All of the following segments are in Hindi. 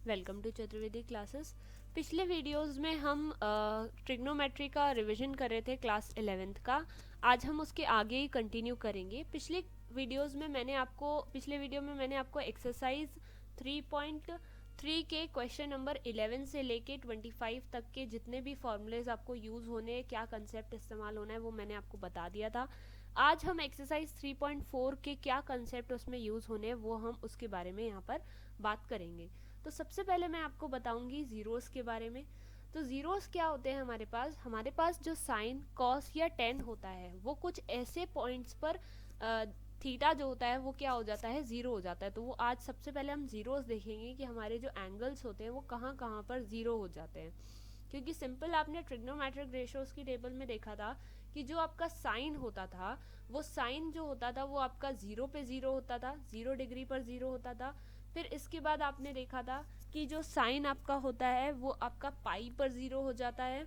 Welcome to Chaturvedi classes. पिछले वीडियोस में हम ट्रिग्नोमेट्री का रिवीजन कर रहे थे क्लास 11th का। आज हम उसके आगे ही कंटिन्यू करेंगे। पिछले वीडियो में मैंने आपको एक्सरसाइज 3.3 के क्वेश्चन नंबर 11 से लेके 25 तक के जितने भी फॉर्मूलेज आपको यूज़ होने हैं, क्या कंसेप्ट इस्तेमाल होना है, वो मैंने आपको बता दिया था। आज हम एक्सरसाइज 3.4 के क्या कंसेप्ट उसमें यूज़ होने हैं वो हम उसके बारे में यहाँ पर बात करेंगे। तो सबसे पहले मैं आपको बताऊंगी जीरोस के बारे में। तो जीरोस क्या होते हैं हमारे पास जो साइन कॉस या टेन होता है वो कुछ ऐसे पॉइंट्स पर थीटा जो होता है वो क्या हो जाता है, जीरो हो जाता है। तो वो आज सबसे पहले हम जीरोस देखेंगे कि हमारे जो एंगल्स होते हैं वो कहाँ कहाँ पर जीरो हो जाते हैं। क्योंकि सिंपल आपने ट्रिग्नोमेट्रिक रेशियोज की टेबल में देखा था कि जो आपका साइन होता था वो साइन जो होता था वो आपका जीरो पे जीरो होता था, 0 डिग्री पर जीरो होता था। फिर इसके बाद आपने देखा था कि जो साइन आपका होता है वो आपका पाई पर जीरो हो जाता है।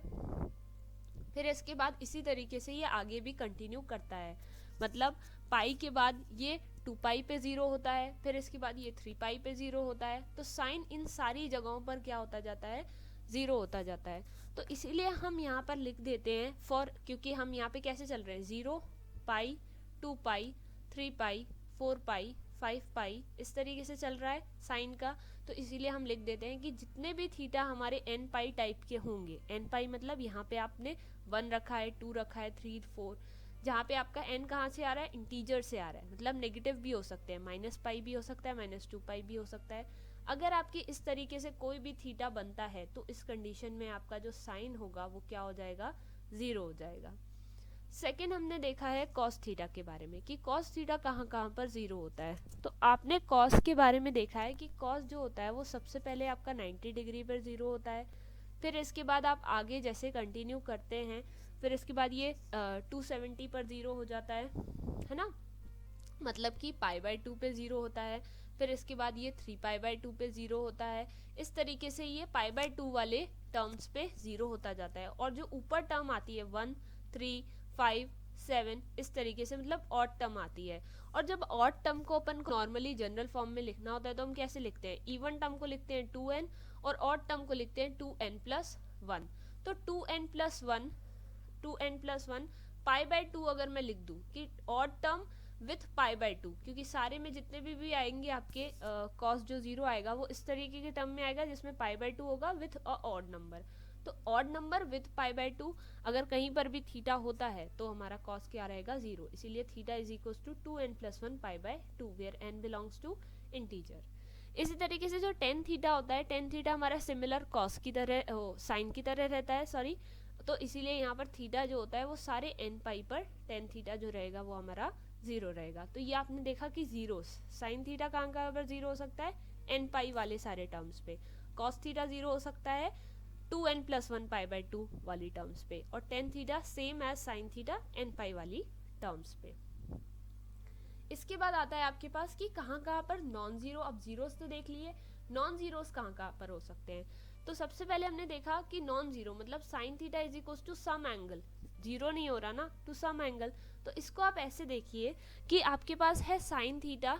फिर इसके बाद इसी तरीके से ये आगे भी कंटिन्यू करता है, मतलब पाई के बाद ये 2 पाई पे जीरो होता है, फिर इसके बाद ये 3 पाई पे जीरो होता है। तो साइन इन सारी जगहों पर क्या होता जाता है, जीरो होता जाता है। तो इसीलिए हम यहाँ पर लिख देते हैं क्योंकि हम यहाँ पे कैसे चल रहे हैं, 0 पाई 2 पाई 3 पाई 4 पाई 5 पाई इस तरीके से चल रहा है साइन का। तो इसीलिए हम लिख देते हैं कि जितने भी थीटा हमारे एन पाई टाइप के होंगे, एन पाई मतलब यहाँ पे आपने 1 रखा है, 2 रखा है, 3 4, जहाँ पे आपका एन कहाँ से आ रहा है, इंटीजर से आ रहा है, मतलब नेगेटिव भी हो सकते हैं, माइनस पाई भी हो सकता है, -2 पाई भी हो सकता है। अगर आपकी इस तरीके से कोई भी थीटा बनता है तो इस कंडीशन में आपका जो साइन होगा वो क्या हो जाएगा, जीरो हो जाएगा। सेकेंड हमने देखा है कॉस थीटा के बारे में कि कॉस थीटा कहाँ कहाँ पर जीरो होता है। तो आपने कॉस के बारे में देखा है कि कॉस जो होता है वो सबसे पहले आपका 90 डिग्री पर जीरो होता है। फिर इसके बाद आप आगे जैसे कंटिन्यू करते हैं, फिर इसके बाद ये 270 पर जीरो हो जाता है ना, मतलब कि π/2 पे जीरो होता है। फिर इसके बाद ये 3π/2 पे जीरो होता है। इस तरीके से ये π/2 वाले टर्म्स पे जीरो होता जाता है। और जो ऊपर टर्म आती है 1 3 5 7 इस तरीके से, मतलब ऑड टर्म आती है। और जब ऑड टर्म को अपन नॉर्मली जनरल फॉर्म में लिखना होता है तो हम कैसे लिखते हैं, इवन टर्म को लिखते हैं 2n और ऑड टर्म को लिखते हैं 2n+1। तो 2n+1 π/2 अगर मैं लिख दूं कि ऑड टर्म विथ π/2, क्योंकि सारे में जितने भी आएंगे आपके कॉस जो जीरो आएगा वो इस तरीके के टर्म में आएगा जिसमें π/2 होगा विथ अ ऑड नंबर। तो ऑड नंबर विथ π/2 अगर कहीं पर भी थीटा होता है तो हमारा कॉस क्या रहेगा, जीरो। इसीलिए theta is equal to 2n+1 π/2 where n belongs to integer. इसी तरीके से जो टेन थीटा होता है, टेन थीटा हमारा सिमिलर कॉस की तरह साइन की तरह रहता है, सॉरी। तो इसीलिए यहाँ पर थीटा जो होता है वो सारे एन पाई पर टेन थीटा जो रहेगा वो हमारा जीरो रहेगा। तो ये आपने देखा कि जीरो साइन थीटा कहाँ कहाँ पर जीरो हो सकता है, एन पाई वाले सारे टर्म्स पे। कॉस थीटा जीरो हो सकता है 2n+1 π/2 वाली टर्म्स पे, और tan theta same as sine theta n pi वाली टर्म्स पे। इसके बाद आता है आपके पास कि कहाँ कहाँ पर नॉन जीरो। अब जीरोस तो देख लिए, नॉन जीरोस कहाँ कहाँ पर हो सकते हैं। तो सबसे पहले हमने देखा कि नॉन जीरो मतलब sine theta is equal to some angle, zero नहीं हो रहा ना, टू सम एंगल। तो इसको आप ऐसे देखिए कि आपके पास है sine theta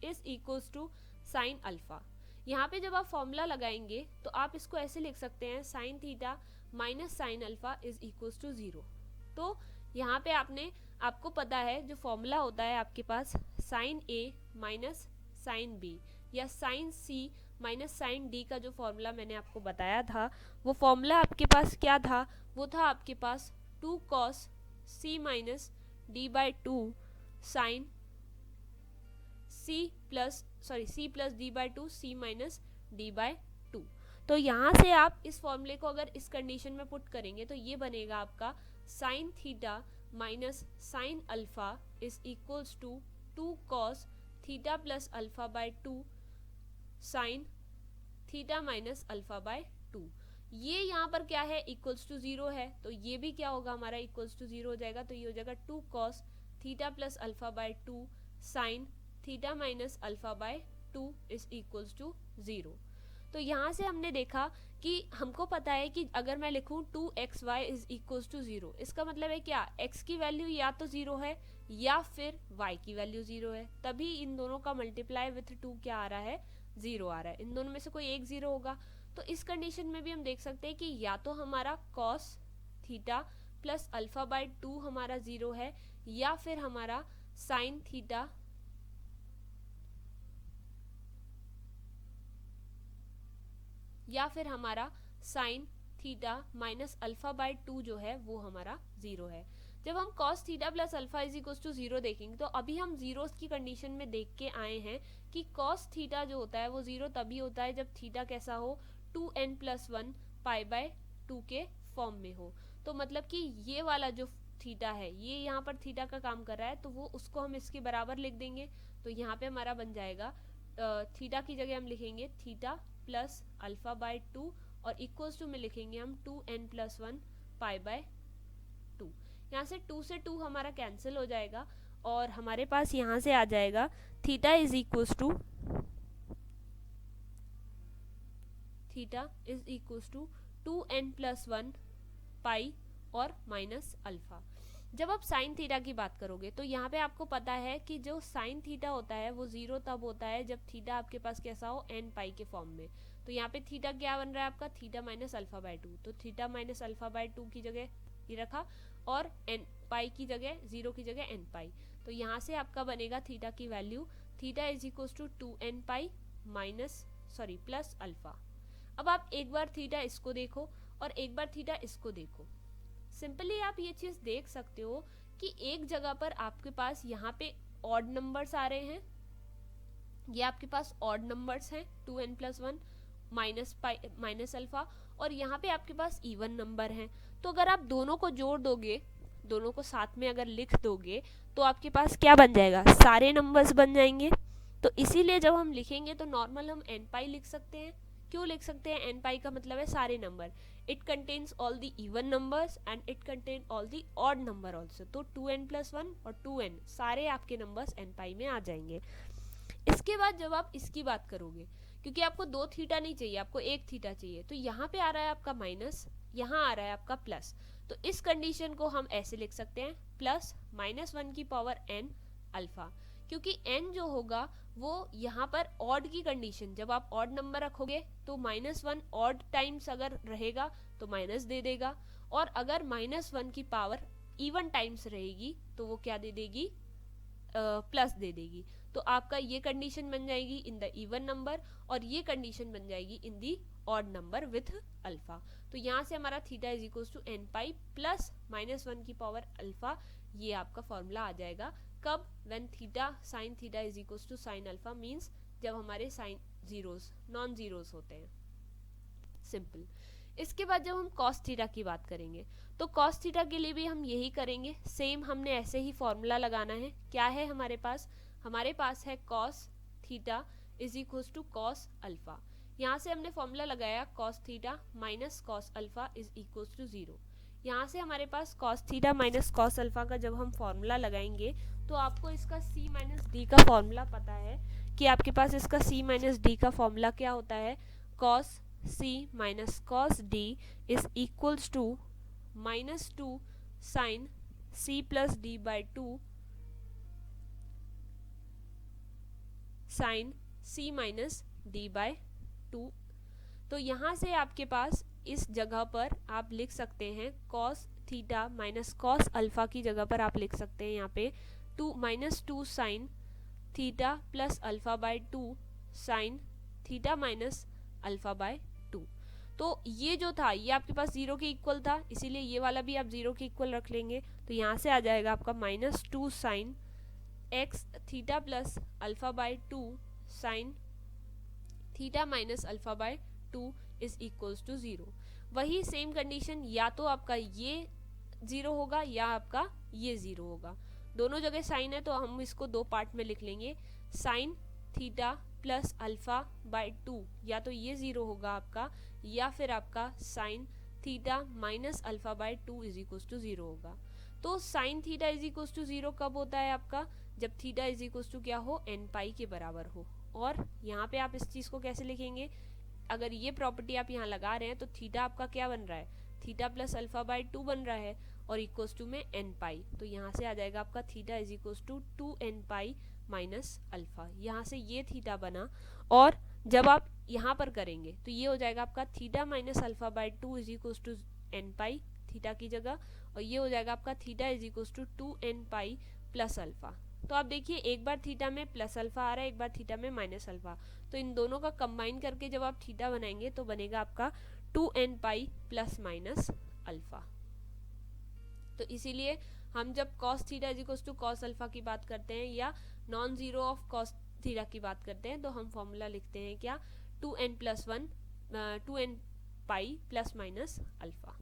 is equal to sine alpha. यहाँ पे जब आप फॉर्मूला लगाएंगे तो आप इसको ऐसे लिख सकते हैं, sine theta minus sine alpha is equal to zero. तो यहाँ पे आपको पता है जो फॉर्मूला होता है आपके पास, साइन ए माइनस साइन बी या साइन सी माइनस साइन डी का जो फॉर्मूला मैंने आपको बताया था, वो फॉर्मूला आपके पास क्या था, वो था आपके पास 2 cos c minus d/2 sine c plus d/2 c minus d/2। तो यहाँ से आप इस फॉर्मूले को अगर इस कंडीशन में पुट करेंगे तो ये बनेगा आपका sine theta minus sine alpha is equals to 2 cos theta plus alpha by 2 sine theta minus alpha by 2। ये यहाँ पर क्या है, इक्वल्स टू जीरो है, तो ये भी क्या होगा हमारा, इक्वल्स टू जीरो हो जाएगा। तो ये हो जाएगा 2 cos theta plus alpha by 2 sine theta minus alpha by 2 is equals to zero. तो यहाँ से हमने देखा कि हमको पता है कि अगर मैं लिखूँ 2xy is equals to zero, इसका मतलब है क्या, x की वैल्यू या तो जीरो है या फिर y की वैल्यू जीरो है, तभी इन दोनों का मल्टीप्लाई विथ 2 क्या आ रहा है, 0 आ रहा है, इन दोनों में से कोई एक 0 होगा। तो इस कंडीशन में भी हम देख सकते हैं कि या तो हमारा cos theta plus alpha by 2 हमारा 0 है, या फिर हमारा sine theta sine theta minus alpha by 2 जो है वो हमारा 0 है। जब हम cos theta plus alpha is equal to 0 देखेंगे तो अभी हम जीरोस की कंडीशन में देख के आए हैं कि cos थीटा जो होता है वो 0 तभी होता है जब थीटा कैसा हो, 2n प्लस 1 पाई बाय 2 के फॉर्म में हो। तो मतलब कि ये वाला जो थीटा है ये यहाँ पर थीटा का काम कर रहा है, तो वो उसको हम इसके बराबर लिख देंगे। तो यहाँ पे हमारा बन जाएगा थीटा की जगह हम लिखेंगे थीटा प्लस अल्फा बाय 2 और इक्वल्स टू में लिखेंगे हम 2n प्लस 1 पाई बाय 2। यहाँ से 2 से 2 हमारा कैंसिल हो जाएगा और हमारे पास यहाँ से आ जाएगा theta is equals to 2n plus 1 pi और माइनस अल्फा। जब आप साइन थीटा की बात करोगे तो यहाँ पे आपको पता है कि जो साइन थीटा होता है वो 0 तब होता है जब थीटा आपके पास कैसा हो, n पाई के फॉर्म में। तो यहाँ पे थीटा क्या बन रहा है आपका, थीटा माइनस अल्फा बाय 2। तो थीटा माइनस अल्फा बाय 2 की जगह ये रखा और n पाई की जगह 0 की जगह n पाई। तो यहाँ से आपका बनेगा थीटा की value theta is equal to 2n pi plus alpha. अब आप एक बार थीटा इसको देखो और एक बार थीटा इसको देखो। सिंपली आप ये चीज देख सकते हो कि एक जगह पर आपके पास यहाँ पे ऑड नंबर्स आ रहे हैं, ये आपके पास ऑड नंबर्स हैं 2n प्लस 1 माइनस अल्फा, और यहाँ पे आपके पास इवन नंबर हैं। तो अगर आप दोनों को जोड़ दोगे, दोनों को साथ में अगर लिख दोगे तो आपके पास क्या बन जाएगा, सारे नंबर्स बन जाएंगे। तो इसीलिए जब हम लिखेंगे तो नॉर्मल हम n पाई लिख सकते हैं। क्यों लिख सकते हैं, n पाई का मतलब है सारे number, it contains all the even numbers and it contain all the odd number also. तो 2n प्लस 1 और 2n सारे आपके नंबर्स n पाई में आ जाएंगे। इसके बाद जब आप इसकी बात करोगे, क्योंकि आपको 2 थीटा नहीं चाहिए, आपको 1 थीटा चाहिए, तो यहाँ पे आ रहा है आपका माइनस, यहाँ आ रहा है आपका प्लस। तो इस कंडीशन को हम ऐसे लिख सकते हैं प्लस -1 की पावर n अल्फा, क्योंकि n जो होगा वो यहाँ पर ऑड की कंडीशन, जब आप ऑड नंबर रखोगे तो -1 ऑड टाइम्स अगर रहेगा तो माइनस दे देगा, और अगर -1 की पावर इवन टाइम्स रहेगी तो वो क्या दे देगी, प्लस दे देगी। तो आपका ये कंडीशन बन जाएगी इन द इवन नंबर और ये कंडीशन बन जाएगी in the odd number with alpha. तो यहाँ से हमारा theta is equal to n pi plus -1 की पावर अल्फा, ये आपका फॉर्मूला आ जाएगा। कब, when theta sine theta is equal to sine alpha, means जब हमारे साइन जीरोस नॉन जीरोस होते हैं। सिंपल। इसके बाद जब हम cos थीटा की बात करेंगे तो cos थीटा के लिए भी हम यही करेंगे, सेम हमने ऐसे ही फॉर्मूला लगाना है। क्या है हमारे पास है cos theta is equal to cos alpha. यहाँ से हमने फॉर्मूला लगाया cos theta minus cos alpha is equal to 0। यहाँ से हमारे पास cos theta minus cos alpha का जब हम फॉर्मूला लगाएंगे तो आपको इसका c माइनस डी का फॉर्मूला पता है कि आपके पास इसका c माइनस डी का फॉर्मूला क्या होता है, cos c minus cos d is equals to -2 sine c plus d by 2 sine c minus d by 2। तो यहाँ से आपके पास इस जगह पर आप लिख सकते हैं cos theta minus cos alpha की जगह पर आप लिख सकते हैं यहाँ पे -2 sine theta plus alpha by 2 sine theta minus alpha by 2। तो ये जो था ये आपके पास 0 के इक्वल था, इसीलिए ये वाला भी आप 0 के इक्वल रख लेंगे। तो यहाँ से आ जाएगा आपका -2 sine x theta plus alpha by 2 sine theta minus alpha by 2 is equals to 0। वही सेम कंडीशन, या तो आपका ये 0 होगा या आपका ये 0 होगा। दोनों जगह साइन है तो हम इसको दो पार्ट में लिख लेंगे, sine theta plus alpha by 2, या तो ये 0 होगा आपका, या फिर आपका sine theta minus alpha by 2 is equal to 0 होगा। तो sine theta is equal to 0 कब होता है आपका, जब थीटा इज इक्वल टू क्या हो, n पाई के बराबर हो। और यहाँ पे आप इस चीज़ को कैसे लिखेंगे, अगर ये प्रॉपर्टी आप यहाँ लगा रहे हैं तो थीटा आपका क्या बन रहा है, थीटा प्लस अल्फा बाय 2 बन रहा है और इक्वल्स टू में n पाई। तो यहाँ से आ जाएगा आपका theta is equals to 2n pi minus alpha. यहाँ से ये थीटा बना और जब आप यहाँ पर करेंगे तो ये हो जाएगा आपका theta minus alpha by 2 is equal to n pi theta की जगह, और ये हो जाएगा आपका theta is equal to 2 n pi plus alpha. तो आप देखिए एक बार थीटा में प्लस अल्फा आ रहा है, एक बार थीटा में माइनस अल्फा, तो इन दोनों का कंबाइन करके जब आप थीटा बनाएंगे तो बनेगा आपका 2 n pi plus minus alpha. तो इसीलिए हम जब cos theta is equal to cos alpha की बात करते हैं या non zero of cos theta की बात करते हैं तो हम फॉर्मूला लिखते हैं क्या, 2n plus 1 2n pi plus minus alpha.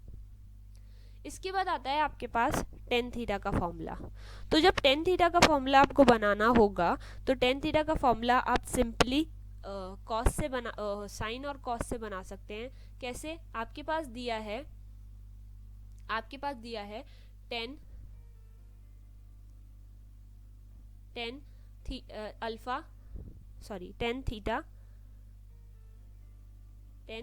इसके बाद आता है आपके पास टेन थीटा का फॉर्मूला। तो जब टेन थीटा का फॉर्मूला आपको बनाना होगा तो टेन थीटा का फॉर्मूला आप सिंपली कॉस से बना साइन और कॉस से बना सकते हैं। कैसे, आपके पास दिया है tan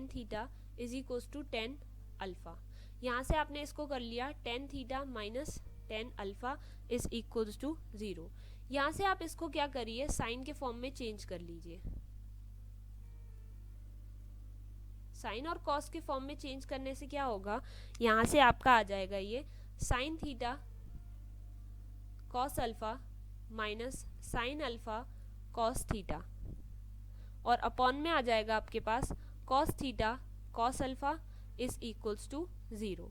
theta is equal to tan alpha. यहाँ से आपने इसको कर लिया tan theta minus tan alpha is equal to 0। यहाँ से आप इसको क्या करिए, साइन के फॉर्म में चेंज कर लीजिए। साइन और कॉस के फॉर्म में चेंज करने से क्या होगा, यहाँ से आपका आ जाएगा ये sine theta cos alpha minus sine alpha cos theta, और अपॉन में आ जाएगा आपके पास cos theta cos alpha is equals to 0।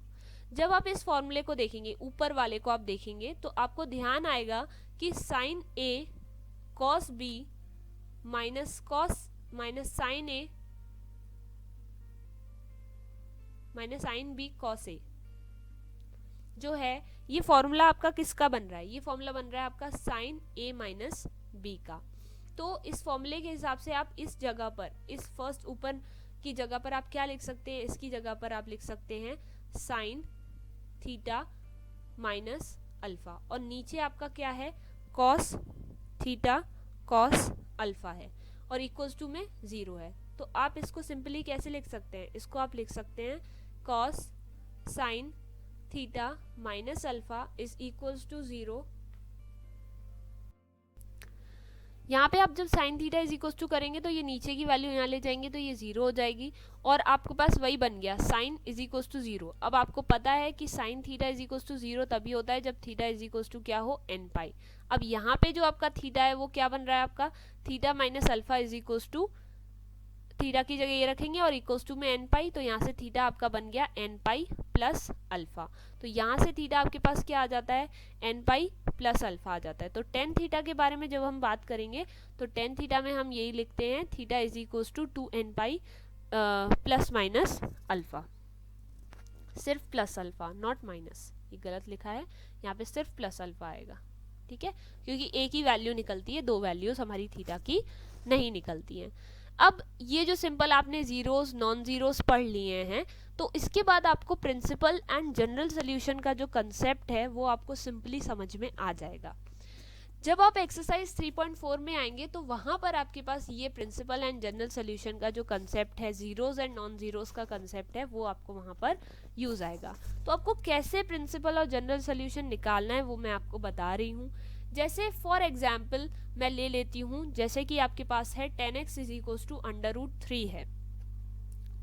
जब आप इस फॉर्मूले को देखेंगे, ऊपर वाले को आप देखेंगे तो आपको ध्यान आएगा कि sign A cos B minus sign A minus sine B cos A जो है, ये फॉर्मूला आपका किसका बन रहा है, ये फॉर्मूला बन रहा है आपका साइन ए माइनस बी का। तो इस फॉर्मूले के हिसाब से आप इस जगह पर, इस फर्स्ट ऊपर की जगह पर आप क्या लिख सकते हैं, इसकी जगह पर आप लिख सकते हैं साइन थीटा माइनस अल्फा, और नीचे आपका क्या है कॉस थीटा कॉस अल्फा है, और इक्वल्स टू में 0 है। तो आप इसको सिंपली कैसे लिख सकते हैं, इसको आप लिख सकते हैं cos sine theta minus alpha is equals to 0। यहाँ पे आप जब sine theta is equal to करेंगे तो ये नीचे की वैल्यू यहाँ ले जाएंगे तो ये 0 हो जाएगी, और आपके पास वही बन गया साइन इज इक्वल टू 0। अब आपको पता है कि sine theta is equal to 0 तभी होता है जब थीटा इज इक्वल टू क्या हो, एन पाई। अब यहाँ पे जो आपका थीटा है वो क्या बन रहा है आपका theta minus alpha is equal to, theta की जगह ये रखेंगे और इक्वल्स टू में एन पाई, तो यहाँ से थीटा आपका बन गया एन पाई प्लस अल्फा। तो यहाँ से थीटा आपके पास क्या आ जाता है, एन पाई प्लस अल्फा आ जाता है। तो टेन थीटा के बारे में जब हम बात करेंगे तो टेन थीटा में हम यही लिखते हैं theta is equals to 2 n pi plus minus alpha, सिर्फ प्लस अल्फा नॉट माइनस, ये गलत लिखा है, यहाँ पे सिर्फ प्लस अल्फा आएगा, ठीक है, क्योंकि एक ही वैल्यू निकलती है, दो वैल्यूज हमारी थीटा की नहीं निकलती हैं। अब ये जो सिंपल आपने जीरोस नॉन जीरोस पढ़ लिए हैं, तो इसके बाद आपको प्रिंसिपल एंड जनरल सोल्यूशन का जो कंसेप्ट है वो आपको सिंपली समझ में आ जाएगा। जब आप एक्सरसाइज 3.4 में आएंगे तो वहां पर आपके पास ये प्रिंसिपल एंड जनरल सोल्यूशन का जो कंसेप्ट है, जीरोस एंड नॉन जीरोस का कंसेप्ट है, वो आपको वहां पर यूज आएगा। तो आपको कैसे प्रिंसिपल और जनरल सोल्यूशन निकालना है वो मैं आपको बता रही हूँ। जैसे फॉर एग्जाम्पल मैं ले लेती हूँ, जैसे कि आपके पास है 10x इज इक्वल टू √3 है,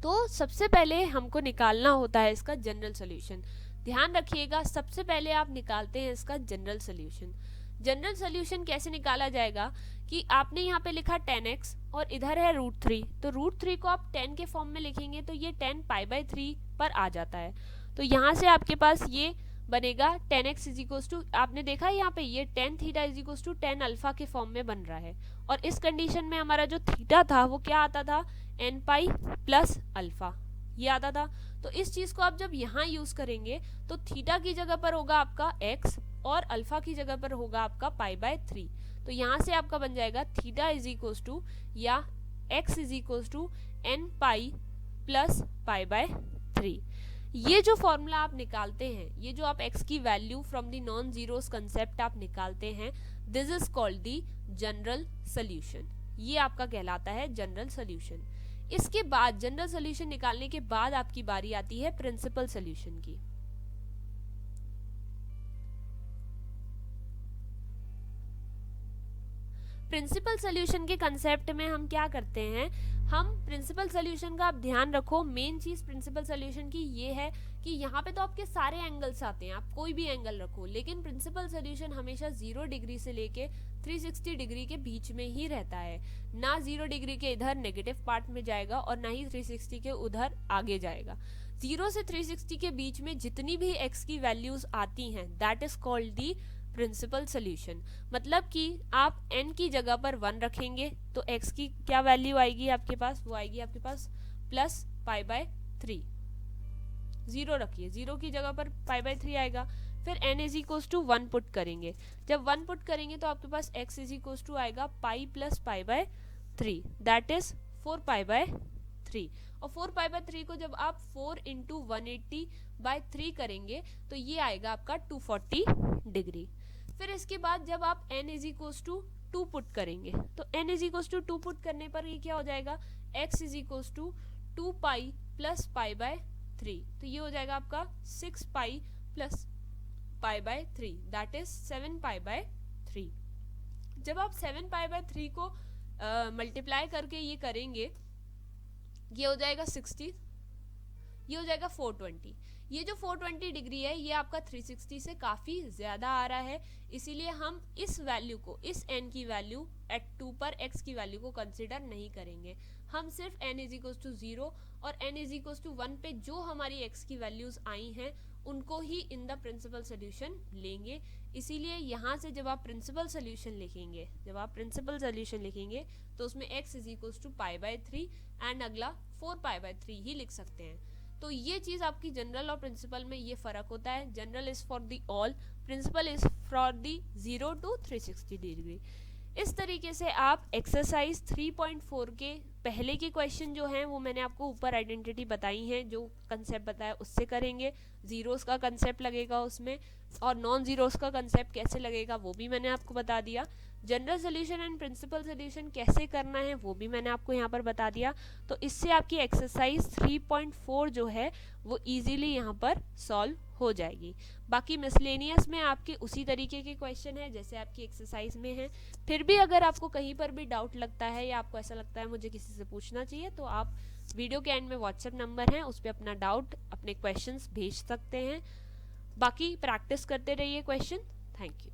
तो सबसे पहले हमको निकालना होता है इसका जनरल सोल्यूशन। ध्यान रखिएगा, सबसे पहले आप निकालते हैं इसका जनरल सोल्यूशन। जनरल सोल्यूशन कैसे निकाला जाएगा कि आपने यहाँ पे लिखा 10x और इधर है √3, तो √3 को आप 10 के फॉर्म में लिखेंगे तो ये 10 π/3 पर आ जाता है। तो यहाँ से आपके पास ये बनेगा 10x इज इक्वल टू, आपने देखा यहाँ पे ये 10 theta is equal to 10 alpha के फॉर्म में बन रहा है, और इस कंडीशन में हमारा जो थीटा था वो क्या आता था, एन पाई प्लस अल्फा, ये आता था। तो इस चीज को आप जब यहाँ यूज करेंगे तो थीटा की जगह पर होगा आपका x और अल्फा की जगह पर होगा आपका π/3। तो यहाँ से आपका बन जाएगा थीटा इज इक्वल टू या x is equal to n pi plus π/3। ये जो फॉर्मूला आप निकालते हैं, ये जो आप x की value from the non zeros concept आप निकालते हैं, this is called the general solution. ये आपका कहलाता है जनरल सोल्यूशन। इसके बाद जनरल सोल्यूशन निकालने के बाद आपकी बारी आती है प्रिंसिपल सोल्यूशन की। प्रिंसिपल सोल्यूशन के कंसेप्ट में हम क्या करते हैं, हम प्रिंसिपल सोल्यूशन का आप ध्यान रखो, मेन चीज प्रिंसिपल सोल्यूशन की ये है कि यहाँ पे तो आपके सारे एंगल्स आते हैं, आप कोई भी एंगल रखो, लेकिन प्रिंसिपल सोल्यूशन हमेशा 0 डिग्री से लेके 360 डिग्री के बीच में ही रहता है, ना 0 डिग्री के इधर नेगेटिव पार्ट में जाएगा और ना ही 360 के उधर आगे जाएगा। 0 से 360 के बीच में जितनी भी x की वैल्यूज आती हैं that is called the principal solution. मतलब कि आप n की जगह पर 1 रखेंगे तो x की क्या वैल्यू आएगी आपके पास, वो आएगी आपके पास प्लस पाई बाय 3। 0 रखिए, 0 की जगह पर पाई बाय 3 आएगा। फिर n is equals to 1 put करेंगे, जब 1 पुट करेंगे तो आपके पास x इज इक्वल्स टू आएगा pi plus pi by 3 that is 4 pi by 3। और 4 पाई बाय 3 को जब आप 4 इंटू 180 बाय 3 करेंगे तो ये आएगा आपका 240 डिग्री। फिर इसके बाद जब आप n is equals to 2 put करेंगे तो n is equals to 2 put करने पर ये क्या हो जाएगा, x is equals to 2 pi plus pi by 3, तो ये हो जाएगा आपका 6 pi plus pi by 3 that is 7 pi by 3। जब आप 7 पाई बाय 3 को मल्टीप्लाई करके ये करेंगे, ये हो जाएगा 60, ये हो जाएगा 420। ये जो 420 डिग्री है ये आपका 360 से काफ़ी ज़्यादा आ रहा है, इसीलिए हम इस वैल्यू को, इस n की वैल्यू एट 2 पर x की वैल्यू को कंसिडर नहीं करेंगे। हम सिर्फ n इज इक्वल्स टू 0 और n इज इक्वल्स टू 1 पे जो हमारी x की वैल्यूज आई हैं उनको ही इन द प्रिंसिपल सोल्यूशन लेंगे। इसीलिए यहाँ से जब आप प्रिंसिपल सोल्यूशन लिखेंगे, तो उसमें x is equals to pi by 3 and अगला 4 पाई बाय 3 ही लिख सकते हैं। तो ये चीज़ आपकी जनरल और प्रिंसिपल में ये फ़र्क होता है, general is for the all, principal is for the 0 to 360 degree. इस तरीके से आप एक्सरसाइज 3.4 के पहले के क्वेश्चन जो हैं वो मैंने आपको ऊपर आइडेंटिटी बताई हैं, जो कंसेप्ट बताया उससे करेंगे, जीरोस का कंसेप्ट लगेगा उसमें, और नॉन जीरोस का कंसेप्ट कैसे लगेगा वो भी मैंने आपको बता दिया। General solution and principal solution कैसे करना है वो भी मैंने आपको यहाँ पर बता दिया। तो इससे आपकी एक्सरसाइज 3.4 जो है वो इजीली यहाँ पर सॉल्व हो जाएगी। बाकी मिसलेनियस में आपके उसी तरीके के क्वेश्चन है जैसे आपकी एक्सरसाइज में है। फिर भी अगर आपको कहीं पर भी डाउट लगता है या आपको ऐसा लगता है मुझे किसी से पूछना चाहिए, तो आप वीडियो के एंड में व्हाट्सएप नंबर है, उस पर अपना डाउट, अपने क्वेश्चंस भेज सकते हैं। बाकी प्रैक्टिस करते रहिए क्वेश्चन। Thank you.